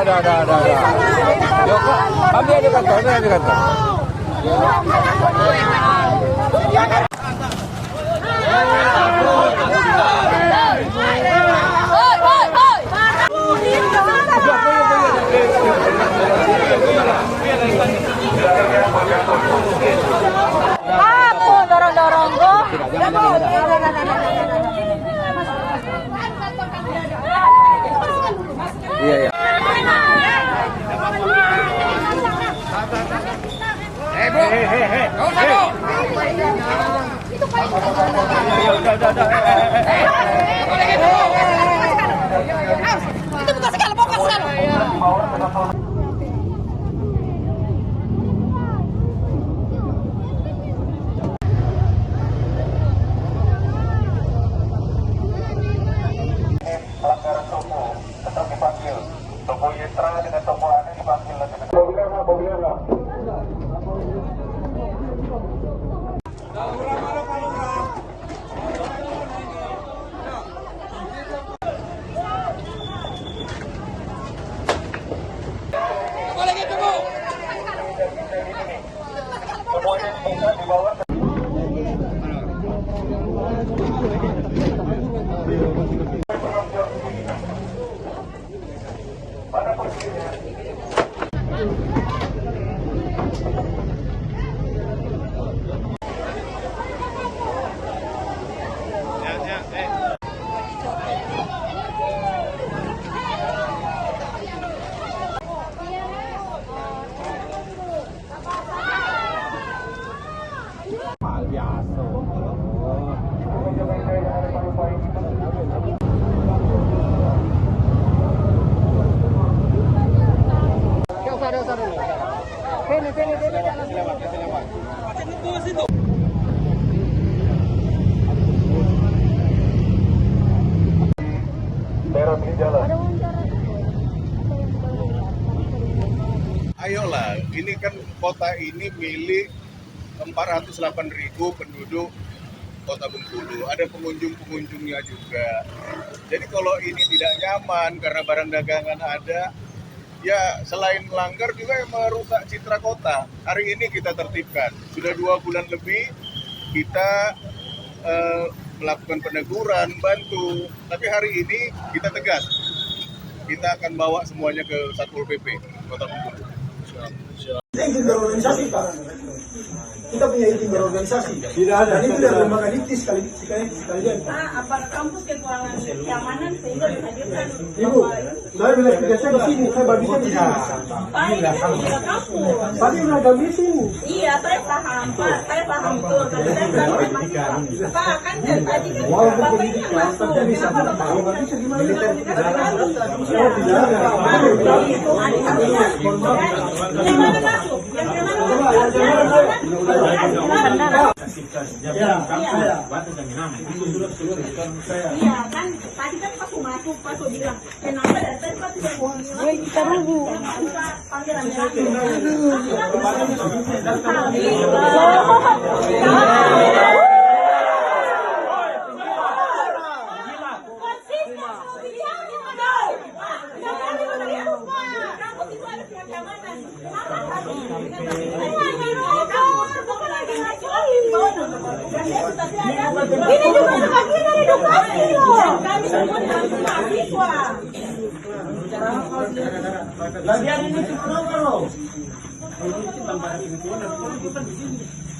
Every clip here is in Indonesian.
ada. Yuk, ambil di kantor, di kantor. Aku dorong-dorong kok. Iya. Itu bukan segala, bukan segala. Pelanggaran toko tetap dipanggil. Toko Yetra dengan toko aneh dipanggil nanti. Mobilnya. Semuanya bisa dibawa. Ayolah, ini kan kota ini milik 408.000 penduduk Kota Bengkulu. Ada pengunjung-pengunjungnya juga. Jadi kalau ini tidak nyaman karena barang dagangan ada, ya selain melanggar juga yang merusak citra kota. Hari ini kita tertibkan. Sudah 2 bulan lebih kita melakukan peneguran, bantu. Tapi hari ini kita tegas. Kita akan bawa semuanya ke Satpol PP Kota Bengkulu. Kita izin berorganisasi, Pak. Kita punya izin berorganisasi. Tidak ada. Dan itu dari lembaga dikti sekalian. Aparat kampus kekurangan keamanan sehingga dihadirkan. Ibu, saya bilang kerja saya di sini, saya bagi saya di sini. Pak, ini kan juga kampus. Tadi udah kami di sini. Iya, saya paham, Pak. Saya paham betul. Tapi saya bilang mahasiswa. Pak, kan dari tadi kan Bapak ini yang masuk. Kenapa Bapak ini nggak bisa gimana? Yang mana masuk? Yang mana masuk? Iya kan, tadi kan pas masuk, pas bilang kenapa dari tadi pas tidak mau bilang kita dulu panggilan ini juga bagian dari edukasi loh. Kami semua mahasiswa. Lagian ini cuma loh.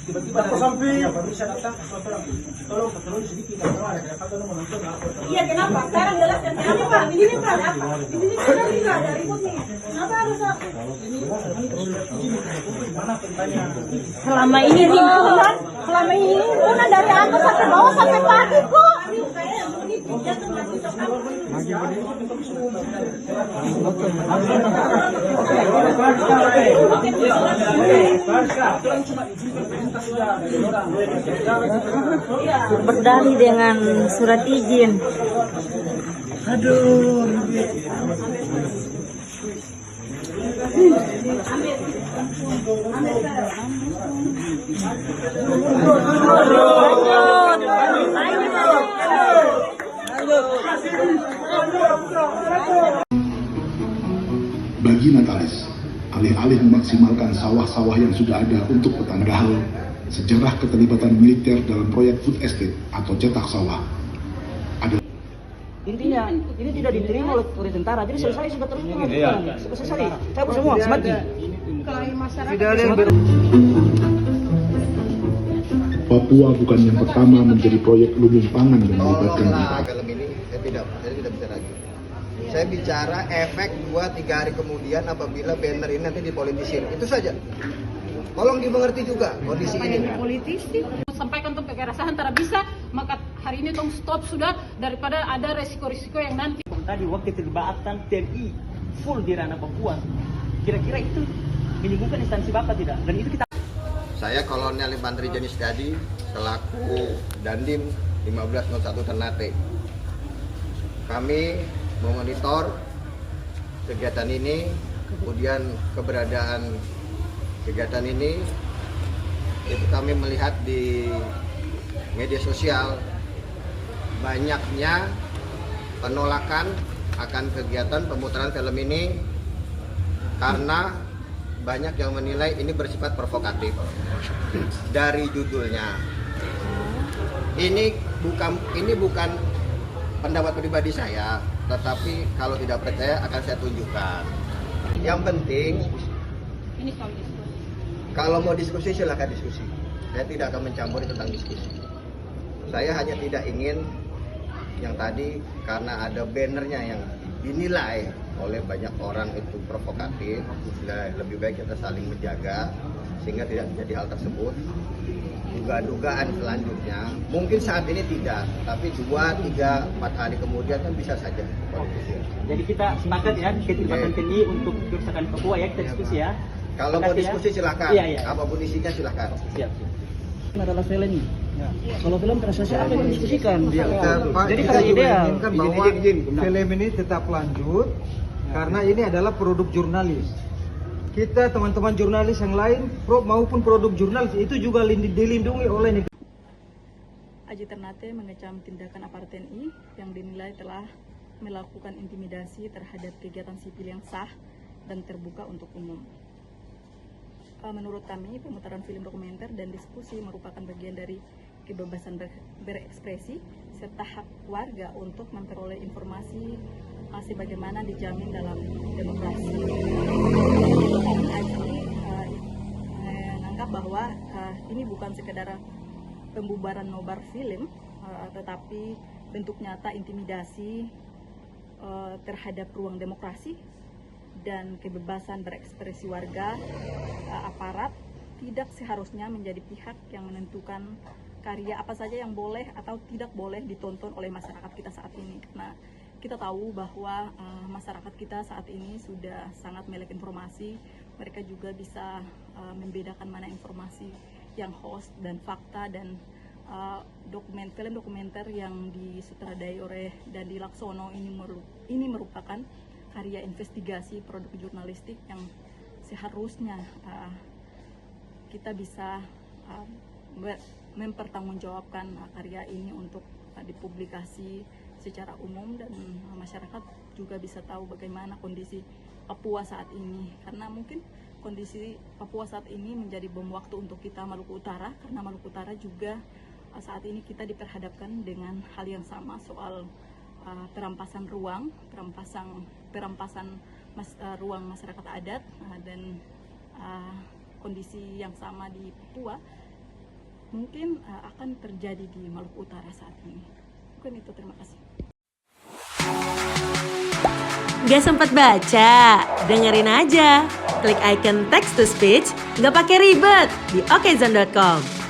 Tiba-tiba sampai bisa datang tolong sedikit Iya kenapa? Sekarang jelaskan kenapa Pak? Ini Pak apa? Ini tidak ada ribut nih. Kenapa harus? Selama ini himpunan dari atas sampai bawah sampai pagi kok. Berdalih dengan surat izin. Aduh. Bagi Natalis, alih-alih memaksimalkan sawah-sawah yang sudah ada untuk petani, padahal sejarah keterlibatan militer dalam proyek food estate atau cetak sawah ada. Intinya ini tidak diterima oleh tentara, jadi selesai sudah terus selesai. Cabut semua, mati. Papua bukan yang pertama menjadi proyek lumbung pangan yang melibatkan kita. Film ini saya tidak bisa lagi. Saya bicara efek 2-3 hari kemudian apabila banner ini nanti dipolitisir. Itu saja. Tolong dimengerti juga kondisi ini. Sampaikan untuk kekerasan antara bisa, maka hari ini tong stop sudah daripada ada resiko-resiko yang nanti. Tadi waktu keterlibatan TNI full di ranah Papua, kira-kira itu menyinggung instansi Bapak tidak? Dan itu kita. Saya Kolonel Infanteri Jenis Dadi selaku Dandim 1501 Ternate. Kami memonitor kegiatan ini, kemudian keberadaan kegiatan ini itu kami melihat di media sosial banyaknya penolakan akan kegiatan pemutaran film ini karena banyak yang menilai ini bersifat provokatif. Dari judulnya, ini bukan pendapat pribadi saya, tetapi kalau tidak percaya akan saya tunjukkan. Yang penting, Ini soal diskusi. kalau mau diskusi silakan diskusi. Saya tidak akan mencampuri tentang diskusi. Saya hanya tidak ingin yang tadi karena ada bannernya yang dinilai oleh banyak orang itu provokatif. Lebih baik kita saling menjaga sehingga tidak terjadi hal tersebut. Dugaan selanjutnya mungkin saat ini tidak, tapi 2, 3, 4 hari kemudian kan bisa saja. Jadi kita sepakat ya keterlibatan TNI untuk kerusakan Papua ya, kita diskusi ya. Kalau mau diskusi silakan, apapun isinya silakan. Siap. Ini adalah film ini. Kalau film prestasi apa yang diskusikan? Jadi kita inginkan bahwa film ini tetap lanjut karena ini adalah produk jurnalis. Kita teman-teman jurnalis yang lain maupun produk jurnalis itu juga dilindungi oleh negara. Aji Ternate mengecam tindakan aparat TNI yang dinilai telah melakukan intimidasi terhadap kegiatan sipil yang sah dan terbuka untuk umum. Menurut kami, pemutaran film dokumenter dan diskusi merupakan bagian dari kebebasan berekspresi serta hak warga untuk memperoleh informasi sebagaimana dijamin dalam demokrasi. Aji menganggap bahwa ini bukan sekedar pembubaran nobar film, tetapi bentuk nyata intimidasi terhadap ruang demokrasi dan kebebasan berekspresi warga. Aparat tidak seharusnya menjadi pihak yang menentukan karya apa saja yang boleh atau tidak boleh ditonton oleh masyarakat kita saat ini, karena kita tahu bahwa masyarakat kita saat ini sudah sangat melek informasi. Mereka juga bisa membedakan mana informasi yang hoax dan fakta, dan film dokumenter yang disutradai oleh Dandi Laksono ini merupakan karya investigasi produk jurnalistik yang seharusnya kita bisa mempertanggungjawabkan karya ini untuk dipublikasi secara umum, dan masyarakat juga bisa tahu bagaimana kondisi Papua saat ini, karena mungkin kondisi Papua saat ini menjadi bom waktu untuk kita Maluku Utara, karena Maluku Utara juga saat ini kita diperhadapkan dengan hal yang sama soal perampasan ruang, perampasan ruang masyarakat adat, dan kondisi yang sama di Papua mungkin akan terjadi di Maluku Utara saat ini. Mungkin itu, terima kasih. Gak sempat baca? Dengerin aja. Klik icon text to speech, gak pakai ribet di okezone.com.